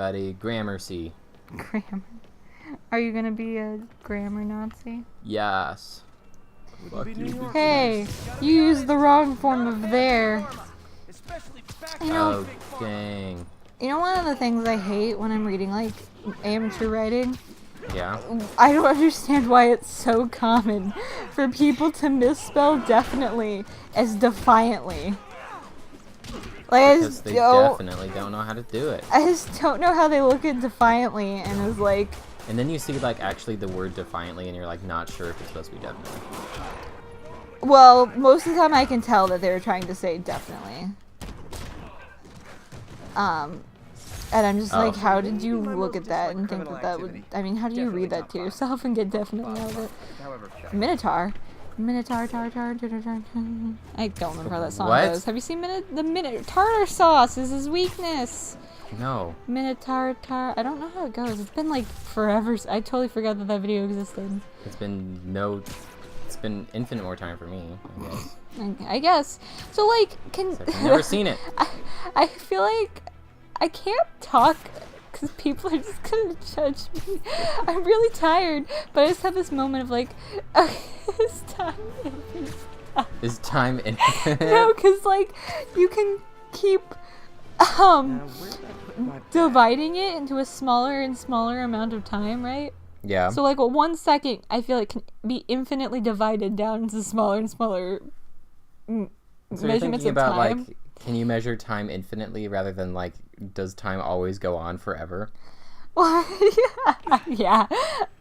everybody. Gramercy. Grammar. Are you gonna be a grammar Nazi? Yes. Fuck you. Hey, you used the wrong form of there. You know, Oh, dang. you know one of the things I hate when I'm reading, like, amateur writing? Yeah. I don't understand why it's so common for people to misspell definitely as defiantly. Like, Because they definitely don't know how to do it. I just don't know how they look at defiantly and is like... And then you see, like, actually the word defiantly, and you're, like, not sure if it's supposed to be definitely. Well, most of the time I can tell that they were trying to say definitely. And I'm just like, how did you look at that and think that that would... I mean, how do you read that to yourself and get definitely out of it? Minotaur. Minotaur, tartar, tartar. I don't remember how that song goes. Have you seen the tartar sauce is his weakness? No. Minotaur, I don't know how it goes. It's been like forever. I totally forgot that that video existed. It's been infinite more time for me, I guess. I guess. So like, I've never seen it. I feel like I can't talk because people are just gonna judge me. I'm really tired, but I just have this moment of like, okay, is time infinite? Is time infinite? No, because like, you can keep dividing it into a smaller and smaller amount of time, right? Yeah. So like 1 second, I feel like can be infinitely divided down into smaller and smaller measurements of about, time. Like, can you measure time infinitely rather than like, does time always go on forever? Well, yeah.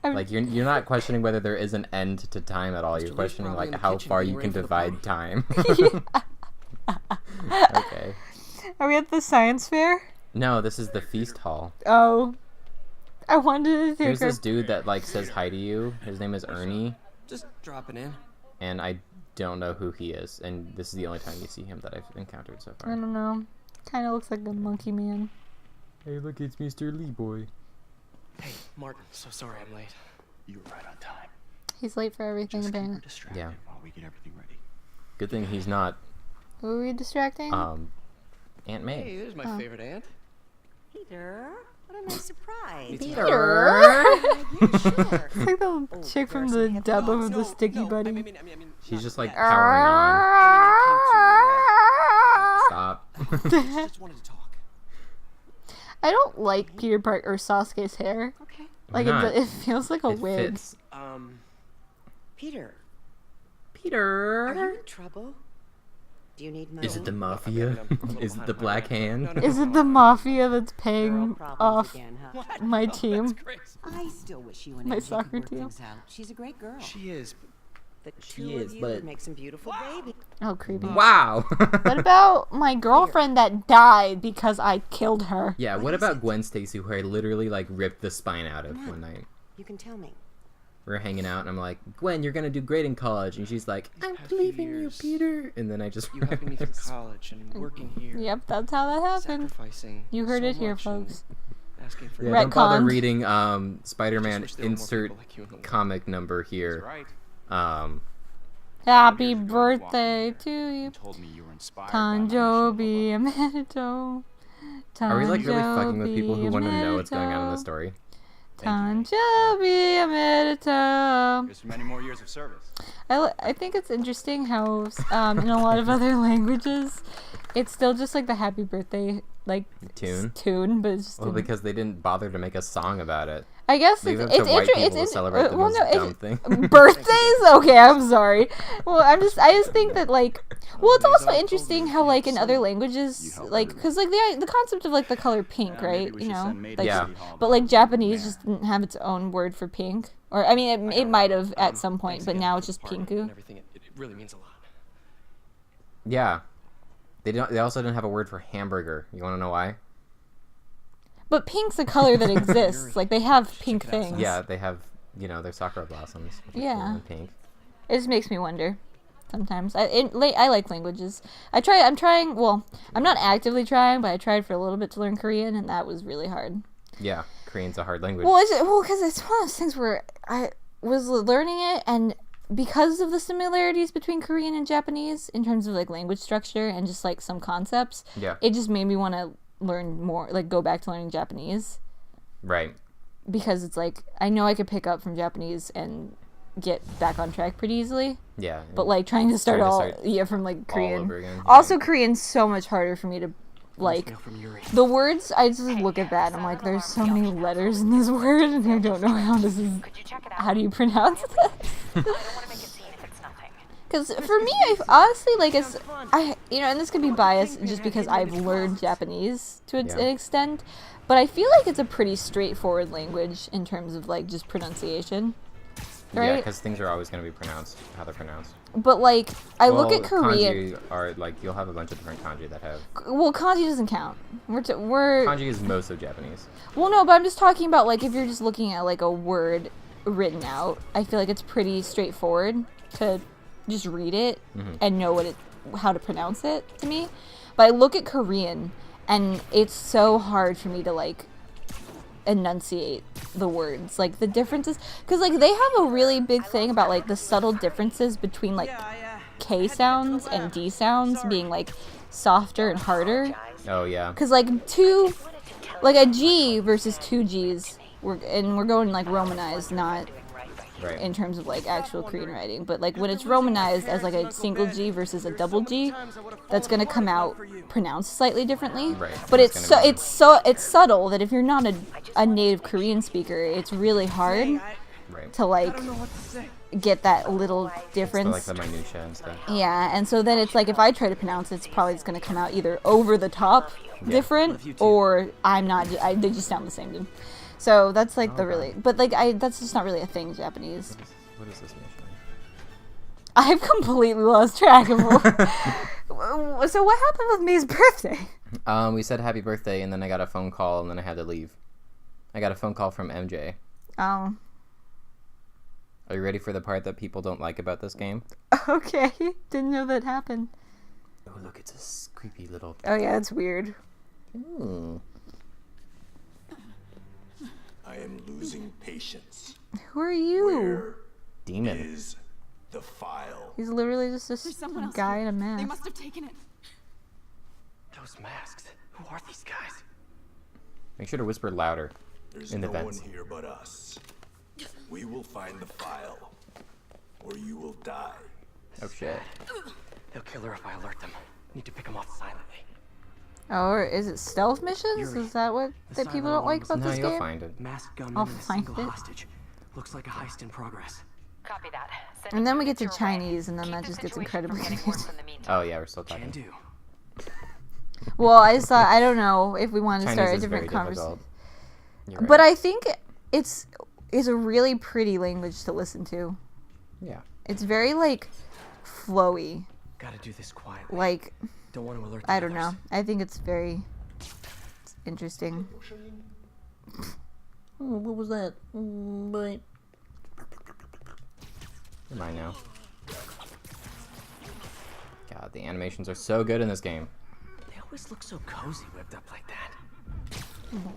Like you're not questioning whether there is an end to time at all. You're questioning like how far you can divide time. Okay. Are we at the science fair? No, this is the feast hall. Oh. I wanted to take There's this dude that like says hi to you. His name is Ernie. Just dropping in. And I don't know who he is, and this is the only time you see him that I've encountered so far. I don't know. Kind of looks like a monkey man. Hey, look, it's Mr. Lee Boy. Hey, Martin. So sorry I'm late. You were right on time. He's late for everything, apparently. Yeah. While we get everything ready. Good thing he's not. Who are we distracting? Aunt May. Hey, there's my favorite aunt. Peter, what a nice surprise. Peter! You sure? It's like the chick from the dub of the Sticky Buddy. I mean, She's just like yeah. powering on. Stop. Just wanted to talk. I don't like Peter Parker or Sasuke's hair. Okay. Like it feels like a wig. Fits. Peter, Peter. are you in trouble? Do you need money? Is it the mafia? Is it the Black Hand? Is it the mafia that's Girl paying problems off again, huh? my team? I still wish you and My Angie soccer could work team. things out. She's a great girl. She is. The two of you would make some beautiful babies. Oh, creepy. Wow. What about my girlfriend that died because I killed her? Yeah, what about Gwen Stacy, who I literally like ripped the spine out of one night? You can tell me. We're hanging out, and I'm like, Gwen, you're gonna do great in college, and she's like, I'm leaving you, Peter. And then I just You helping me through college and working here. Yep, that's how that happened. Sacrificing. You heard so it here, much and folks. Asking for Yeah, don't bother Retconned. reading Spider-Man Just wish there were more insert people like you in the world. comic number here. Right. Happy birthday to you. Told me you were inspired by my mission. Tanjobi Emerito. Are we like really fucking with people who want to know what's going on in the story? Tanjobi Emerito. Here's for many more years of service. I think it's interesting how in a lot of other languages, it's still just like the happy birthday like Tune? but it's just Well, because they didn't bother to make a song about it. I guess Leave it's it up to white people to it's celebrate the most dumb thing. Birthdays? Okay, I'm sorry. Well, I just think that like, well, it's also interesting how like in other languages, like, because like the concept of like the color pink, right? You know, like, Yeah. but like Japanese just didn't have its own word for pink, or I mean, it might have at some point, but now it's just pinku. And everything. It really means a lot. Yeah. They also didn't have a word for hamburger. You want to know why? But pink's a color that exists. Like they have pink things. Yeah, they have, their sakura blossoms. Which are Yeah. cool and pink. It just makes me wonder. Sometimes I like languages. I'm trying. Well, I'm not actively trying, but I tried for a little bit to learn Korean, and that was really hard. Yeah, Korean's a hard language. Well, because it's one of those things where I was learning it, and because of the similarities between Korean and Japanese in terms of like language structure and just like some concepts, Yeah. it just made me want to learn more, like go back to learning Japanese. Right. Because it's like, I know I could pick up from Japanese and get back on track pretty easily. Yeah. But like trying to start from like Korean. All over again. Also, Korean's so much harder for me to like. Voicemail from Yuri. The words, I just look at that and I'm like, there's so many letters in this word and I don't know how this is. How do you pronounce this? Because for me, I honestly like and this could be biased just because I've learned Japanese to an extent, but I feel like it's a pretty straightforward language in terms of like just pronunciation. Right? Yeah, because things are always going to be pronounced how they're pronounced. But like, I look at Korean. Kanji are like, you'll have a bunch of different kanji that have. Well, kanji doesn't count. We're Kanji is most of Japanese. Well, no, but I'm just talking about like if you're just looking at like a word written out, I feel like it's pretty straightforward to just read it and know how to pronounce it to me. But I look at Korean and it's so hard for me to like enunciate the words, like the differences, because like they have a really big thing about like the subtle differences between like K sounds and D sounds being like softer and harder. Oh yeah. Because like a G versus two G's, we're going like romanized, not right. in terms of like actual Korean writing, but like when it's romanized as like a single G versus a double G, that's gonna come out pronounced slightly differently. Right. But it's subtle that if you're not a native Korean speaker, it's really hard to like get that little difference. So, like the minutia and stuff. Yeah, and so then it's like if I try to pronounce it, it's probably just gonna come out either over the top different, or they just sound the same to me. So that's like that's just not really a thing in Japanese. What is this mission? I've completely lost track of So what happened with May's birthday? We said happy birthday, and then I got a phone call, and then I had to leave. I got a phone call from MJ. Oh. Are you ready for the part that people don't like about this game? Okay. Didn't know that happened. Oh, look, it's a creepy little... Oh, yeah, it's weird. Ooh. I am losing patience. Who are you? Where Demon. is the file? He's literally just this guy in a mask. They must have taken it. Those masks. Who are these guys? Make sure to whisper louder. There's in the no vents. one here but us. We will find the file, or you will die. Oh shit. They'll kill her if I alert them. Need to pick them off silently. Oh, or is it stealth missions? Yuri, Is that what the that people silent don't like alarm about No, this you'll game? find it. Masked gunman I'll and a find single it. hostage. Looks like a heist in progress. Copy that. Send And then we units get to your way. Chinese, and then Keep that the just gets situation incredibly from getting worse confusing. in the meantime. Oh yeah, we're still Can talking. do. Well, I just thought, I don't know if we wanted to start a Chinese is very different conversation. difficult. You're right. But I think it's a really pretty language to listen to. Yeah. It's very like flowy. Gotta do this quietly. Like, Don't want to alert the I don't know. others. I think it's very interesting. Oh, what was that? But you're mine now. God, the animations are so good in this game. They always look so cozy whipped up like that.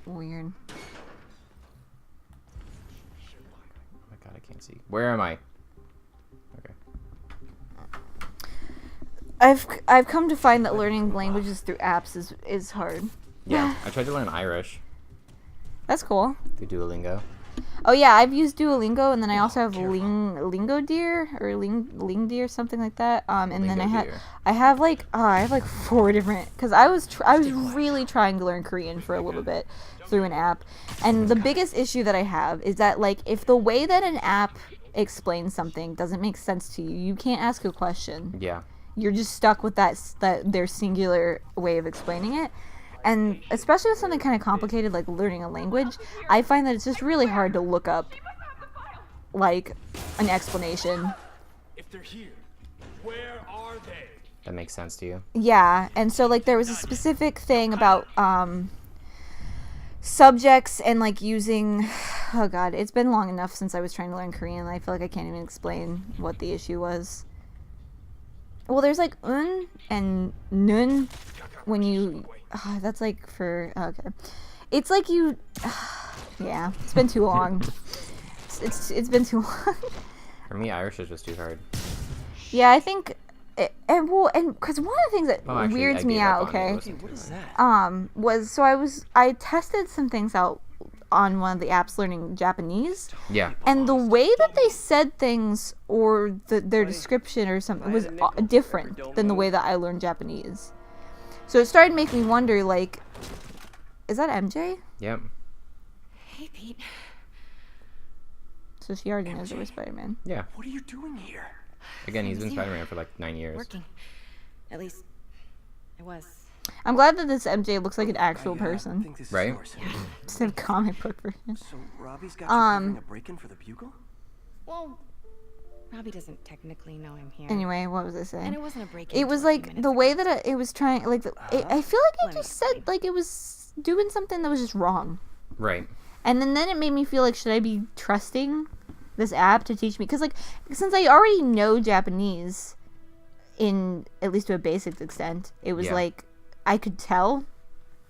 Weird. Oh my god, I can't see. Where am I? Okay. I've come to find that learning languages through apps is hard. Yeah, I tried to learn Irish That's cool. through Duolingo. Oh yeah, I've used Duolingo, and then I also have Lingo Deer or Ling Deer, something like that. And then Lingodeer. I have like 4 different, because I was really trying to learn Korean for a little bit through an app, and the biggest issue that I have is that like if the way that an app explains something doesn't make sense to you, you can't ask a question. Yeah. You're just stuck with that their singular way of explaining it. And especially with something kind of complicated like learning a language, I find that it's just really hard to look up like an explanation. If they're here, where are they? That makes sense to you. Yeah, and so like there was a specific thing about subjects and like using, oh god, it's been long enough since I was trying to learn Korean, and I feel like I can't even explain what the issue was. Well, there's like un and nun when you that's like for okay. It's like you yeah, it's been too long. It's been too long. For me, Irish is just too hard. Yeah, I think and because one of the things that weirds me out, okay, I tested some things out on one of the apps learning Japanese. Yeah. And the way that they said things or their description or something was different than the way that I learned Japanese. So it started making me wonder, like, is that MJ? Yep. Hey, Pete. So she already knows it was Spider-Man. Yeah. What are you doing here? Again, he's been Spider-Man for like 9 years. Working. At least, it was. I'm glad that this MJ looks like an actual person. Think this is Right? yours. Instead of comic book version. So Robbie's got you covering a break-in for the Bugle? Well, Robbie doesn't technically know I'm here. Anyway, what was I saying? And it wasn't a break. It was like the way that it was trying, like, I feel like it just said, like, it was doing something that was just wrong. Right. And then it made me feel like, should I be trusting this app to teach me? Because, like, since I already know Japanese in at least to a basic extent, it was like, I could tell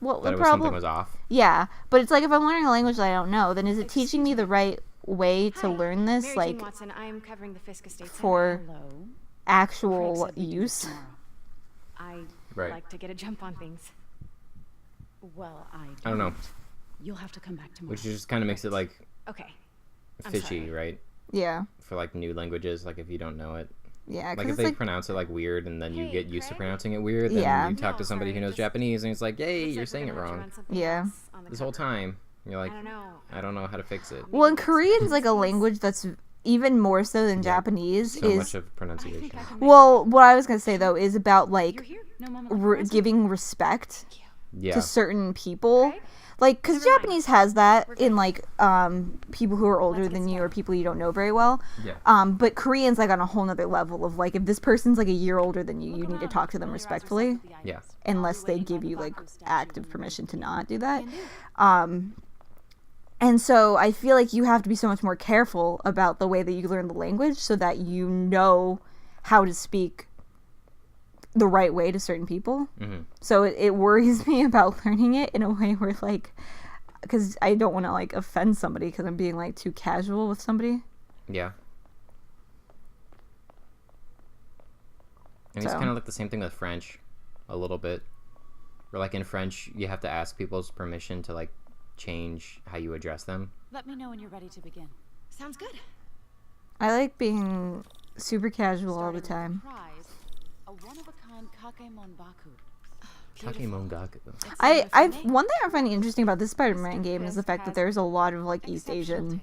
what the problem something was off. Yeah, but it's like if I'm learning a language that I don't know, then is it teaching me the right way to learn this, Mary like, Jane Watson, I'm covering the Fisk Estate for Hello. actual use? I Right. like to get a jump on things. Well, I don't know. You'll have to come back tomorrow. Which just kind of makes it like Okay. I'm fishy, sorry. right? Yeah, For like new languages, like if you don't know it. yeah. Like Because if it's they like, pronounce it like weird and then you Hey, get used to Craig? pronouncing it weird, then Yeah. you talk to somebody who knows Japanese and it's like, hey, Looks you're like saying we're it gonna have to wrong. run something Yeah. else on the This whole cover. time. You're like, I don't know. I don't know how to fix it. well, and Korean's like a language that's even more so than Japanese So is. much of pronunciation. Well, what I was gonna say though is about like You're here. No moment like the present. giving respect Yeah. to certain people. Like, because Japanese has that in, like, people who are older than you or people you don't know very well. Yeah. But Korean's, like, on a whole nother level of, like, if this person's, like, a year older than you, you need to talk to them respectfully. Yeah. Unless they give you, like, active permission to not do that. And so I feel like you have to be so much more careful about the way that you learn the language so that you know how to speak the right way to certain people. Mm-hmm. So it worries me about learning it in a way where, like, because I don't want to, like, offend somebody because I'm being, like, too casual with somebody. Yeah. And it's So. kind of like the same thing with French, a little bit. Where, like, in French, you have to ask people's permission to, like, change how you address them. Let me know when you're ready to begin. Sounds good. I like being super casual all the Starting with time. a prize, a one-of-a-kind kakemon baku. Takemongaku. One thing I'm finding interesting about this Spider-Man game is the fact that there's a lot of, like, East Asian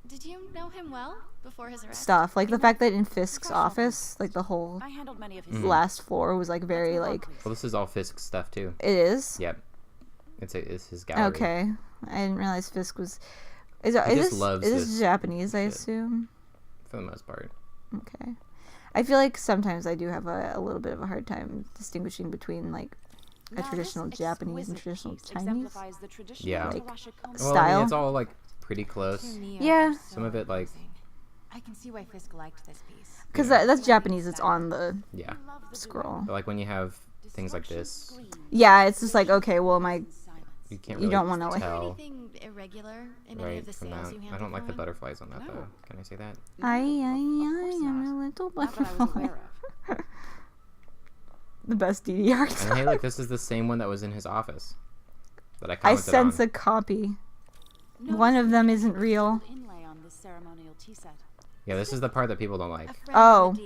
Did you know him well before his arrest? stuff. Like, the fact that in Fisk's office, like, the whole I handled many of his last floor was, like, very, like, Well, this is all Fisk stuff, too. it is? Yep. It's his gallery. Okay. I didn't realize Fisk was... Is just this loves is this this Japanese, I shit. assume? For the most part. Okay. I feel like sometimes I do have a little bit of a hard time distinguishing between, like, a traditional Japanese and traditional Chinese. Yeah. Like, Well, I mean, style. it's all, like, pretty close. Yeah. Some of it, like, I can see why Fisk liked this piece. Because that's Japanese, it's on the yeah. scroll. But, like, when you have things like this, Yeah, it's just like, okay, well, you can't You really don't wanna, like- tell, Anything irregular in any of right, the from sales that. you I handled don't like the for him? butterflies on that, though. Can I say that? I am a little Not that I was butterfly. aware of. The best DDR. And hey, look, this is the same one that was in his office. That I I commented sense on. a copy. One of them isn't real. Inlay on this ceremonial tea set. Yeah, this is the part that people don't like. Oh.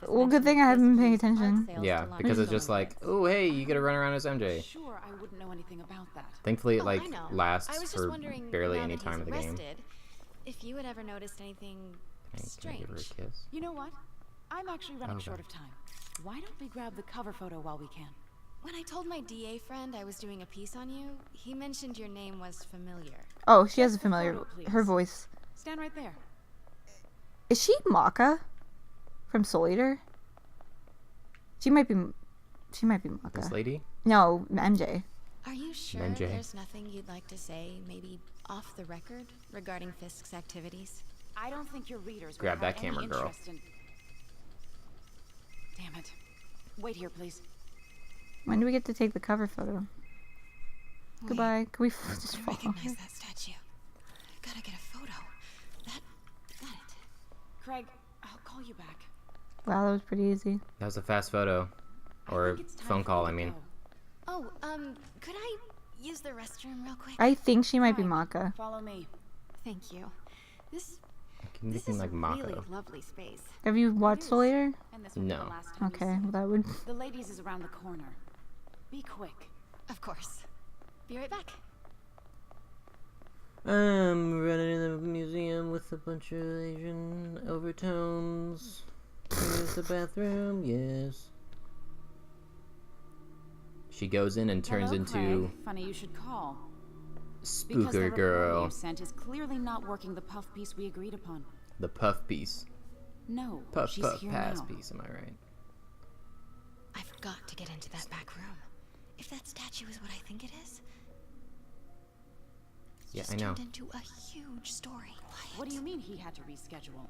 Well, good thing I haven't been paying attention. Yeah, because it's just like, oh, hey, you get to run around as MJ. Sure, I wouldn't know anything about that. Thankfully, it, Oh, like, I know. I lasts was just for wondering, barely now any that time he's of the game. arrested, if you had ever noticed anything Hey, can I strange. give her a kiss? You know what? I'm actually running Okay. short of time. Why don't we grab the cover photo while we can? When I told my DA friend I was doing a piece on you, he mentioned your name was familiar. Oh, she has a familiar... Photo, please. Her voice. Stand right there. Is she Maka? From Soul Eater? She might be Maka. This lady? No, MJ. Are you sure MJ. there's nothing you'd like to say, maybe off the record, regarding Fisk's activities? I don't think your readers will Grab have that any camera, girl. interest in... Damn it. Wait here, please. When do we get to take the cover photo? Goodbye. Can we just I follow? recognize that statue. Gotta get a photo. That it. Craig, I'll call you back. Wow, that was pretty easy. That was a fast photo. Or think it's time phone for call, you I to mean. go. Oh, could I use the restroom real quick? I think she might be Fine. Maka. Follow me. Thank you. This Can you this make is like a really Mako? lovely space. Have you watched the later? And this will be No. the last time we Okay, see well, that would. you. The ladies is around the corner. Be quick. Of course. Be right back. I'm running in the museum with a bunch of Asian overtones. Here's the bathroom, yes. She goes in and turns Hello, into Craig. Funny you should call. Because the Spooker reporter Girl. you sent is clearly not working the puff piece we agreed upon. The puff piece. No, Puff, she's puff, here pass now. piece, am I right? I've got to get into that back room. If that statue is what I think it is, Yeah, it's I know. turned into a huge story. What do you mean he had to reschedule?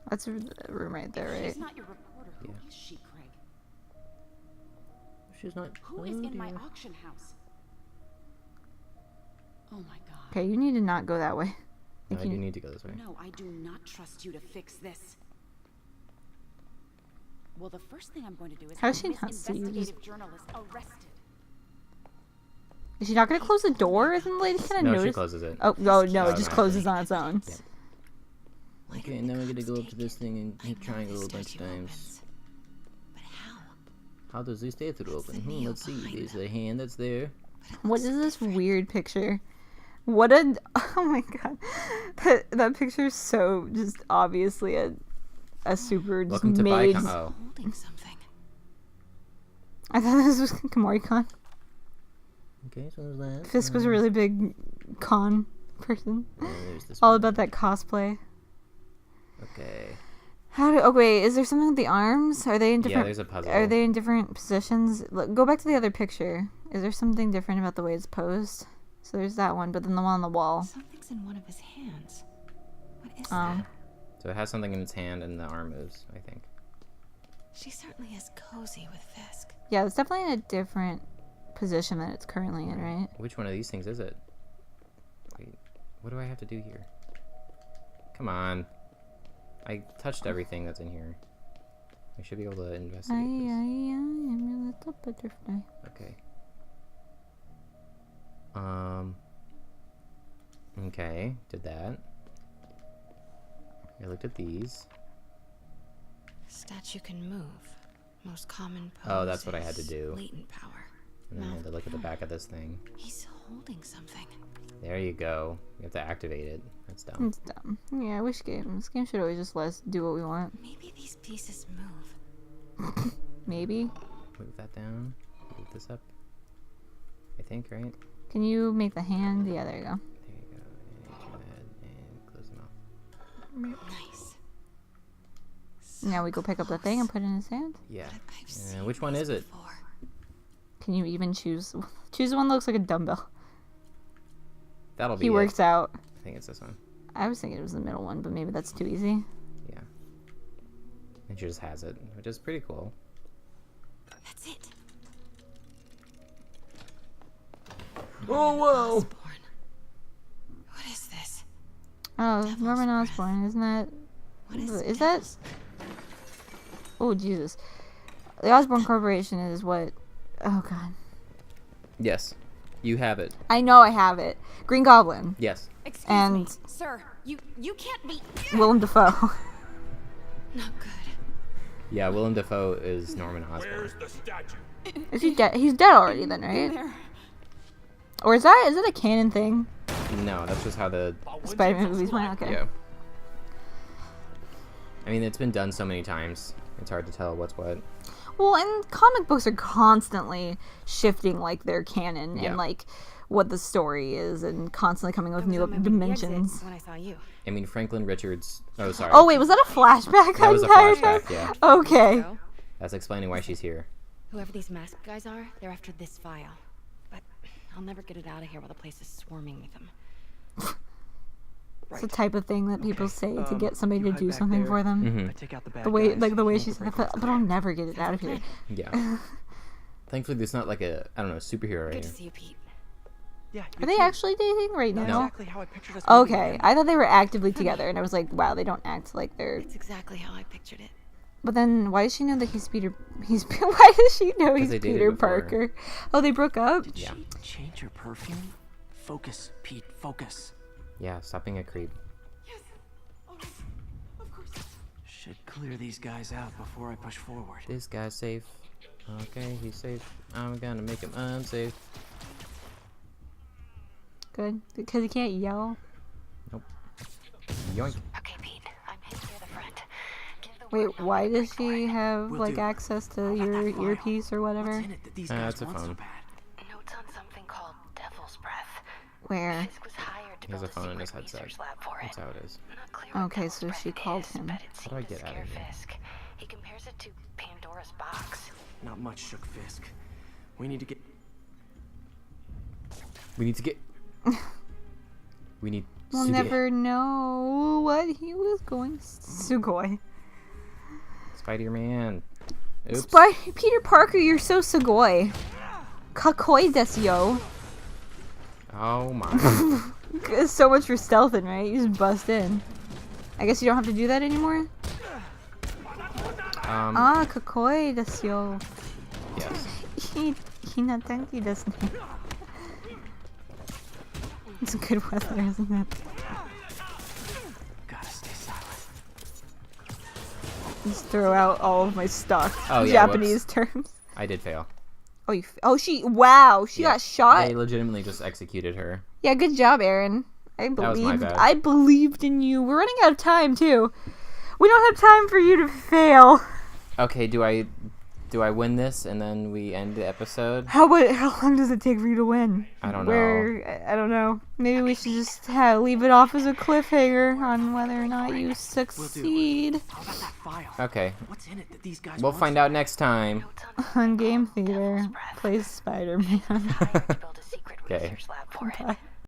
That's a room right there, right? She's not your reporter. Who is she, Craig? She's not. Who is in my auction house? Oh my god. Okay, you need to not go that way. No, I do need to go this way. No, I do not trust you to fix this. Well, the first thing I'm going to do is How have does she this not see you? investigative journalist arrested. Is she not gonna close the door? Isn't the lady kind of No, notice? she closes it. Oh, no, no, Oh, it just no. closes on its own. Okay, now we're gonna go up to this thing and hit triangle a bunch of statue times. opens. But how? How does this statue open? the nail Let's see. behind There's a hand that's there. What is this weird picture? What a... Oh my god. That picture is so just obviously a super just Welcome to made... Bicon. Oh, Holding something. I thought this was Kamori-con. okay, so there's that. Fisk was a really big con person. There's this All one. about that cosplay. Okay. How do... Oh wait, is there something with the arms? Are they in Yeah, different... there's a puzzle. Are they in different positions? Look, go back to the other picture. Is there something different about the way it's posed? So there's that one, but then the one on the wall. Something's in one of his hands. What is Um, that? So it has something in its hand and the arm moves, I think. She certainly is cozy with Fisk. yeah, it's definitely in a different position than it's currently in, right? Which one of these things is it? Wait, what do I have to do here? Come on. I touched everything that's in here. I should be able to investigate I this. am a little butterfly. Okay. Okay, did that. I looked at these. Statue can move. Most common pose. Oh, that's what I had to is do. Latent power. And then I had to look at the back of this thing. He's holding something. There you go. You have to activate it. That's dumb. It's dumb. Yeah, I wish this game should always just let us do what we want. Maybe these pieces move. Maybe. Move that down. Move this up. I think, right? Can you make the hand? Yeah, there you go. There you go. And turn that and close the mouth. Nice. Now we go pick up the thing and put it in his hand. Yeah. I've seen Which one these is it? before. Can you even choose? Choose the one that looks like a dumbbell. That'll be He it. works out. I think it's this one. I was thinking it was the middle one, but maybe that's too easy. Yeah. And she just has it, which is pretty cool. That's it. Oh, whoa! Osborne. What is this? Oh, Devil's Norman breath. Osborn, isn't that? What Is that? Oh Jesus! The Osborne Corporation is what? Oh God! Yes. You have it. I know I have it. Green Goblin Yes. Excuse and me, sir. You can't be. Willem Dafoe. Not good. Yeah, Willem Dafoe is Norman Osborn. Where's the statue? Is he dead? He's dead already, then, right? There. Or is that a canon thing? No, that's just how the... Spider-Man movies went. Okay. Yeah. I mean, it's been done so many times. It's hard to tell what's what. Well, and comic books are constantly shifting like their canon Yeah. and like what the story is, and constantly coming up with I was new on my way to the exit dimensions. when I saw you. I mean, Franklin Richards... Oh, sorry. Oh wait, was that a flashback? That was a entire flashback, time? yeah. Okay. So, That's explaining why she's here. whoever these masked guys are, they're after this file. But I'll never get it out of here while the place is swarming with them. It's the type of thing that people say to get somebody you to hide do back something there. for them. Mm-hmm. I take out the bad The way, guys, like the way and she we'll said, break but I'll never get it out of here. Yeah. Thankfully, there's not like a, I don't know, superhero right Good to here. see you, Pete. Yeah, Are they actually dating right That's now? exactly how I pictured us moving Okay, in. I thought they were actively together, and I was like, wow, they don't act like they're. It's exactly how I pictured it. But then, why does she know that he's Peter? Why does she know he's they dated Peter before. Parker? Oh, they broke up. Did Yeah. she change her perfume? Focus, Pete, focus. Yeah, stop being a creep. Yes. All right. Of course. Should clear these guys out before I push forward. This guy's safe. Okay, he's safe. I'm gonna make him unsafe. Good, because he can't yell. Nope. Yoink. Okay, Pete. I'm hit near the front. Give the Wait, word on why the does she breakaway. have Will like do. access to How about your that file? earpiece or whatever? What's in it that these guys it's a want so phone. bad? Notes on something called Devil's Breath. Where? Fisk was hired to He has build a phone in his secret headset. research lab for it. That's how it is. Not clear what Okay, Devil's so Breath she called is, him. but it How do I seemed to get out scare of here? Fisk. He compares it to Pandora's box. Not much shook Fisk. We need to get. We need to get. We need. We'll Suge. never know what he was going. Sugoi. Spider-Man. Oops. Peter Parker, you're so Sugoi. Kakoi desu yo. Oh my. So much for stealthing, right? You just bust in. I guess you don't have to do that anymore? Kakoi desu yo. Yes. Hinatanki desu ne. It's good weather, isn't it? Gotta stay silent. Just throw out all of my stock Oh, yeah, Japanese terms. I did fail. Oh, wow, she Yeah, got shot. They legitimately just executed her. Yeah, good job, Aaron. was my bad. I believed in you. We're running out of time too. We don't have time for you to fail. Okay, do I win this and then we end the episode? How long does it take for you to win? I don't know. I don't know. Maybe we should just leave it off as a cliffhanger on whether or not you succeed How about that file? Okay. What's in it that these guys We'll want find so out next time. on Game Theater. Plays Spider-Man. Hired to build a secret Okay. research lab for it.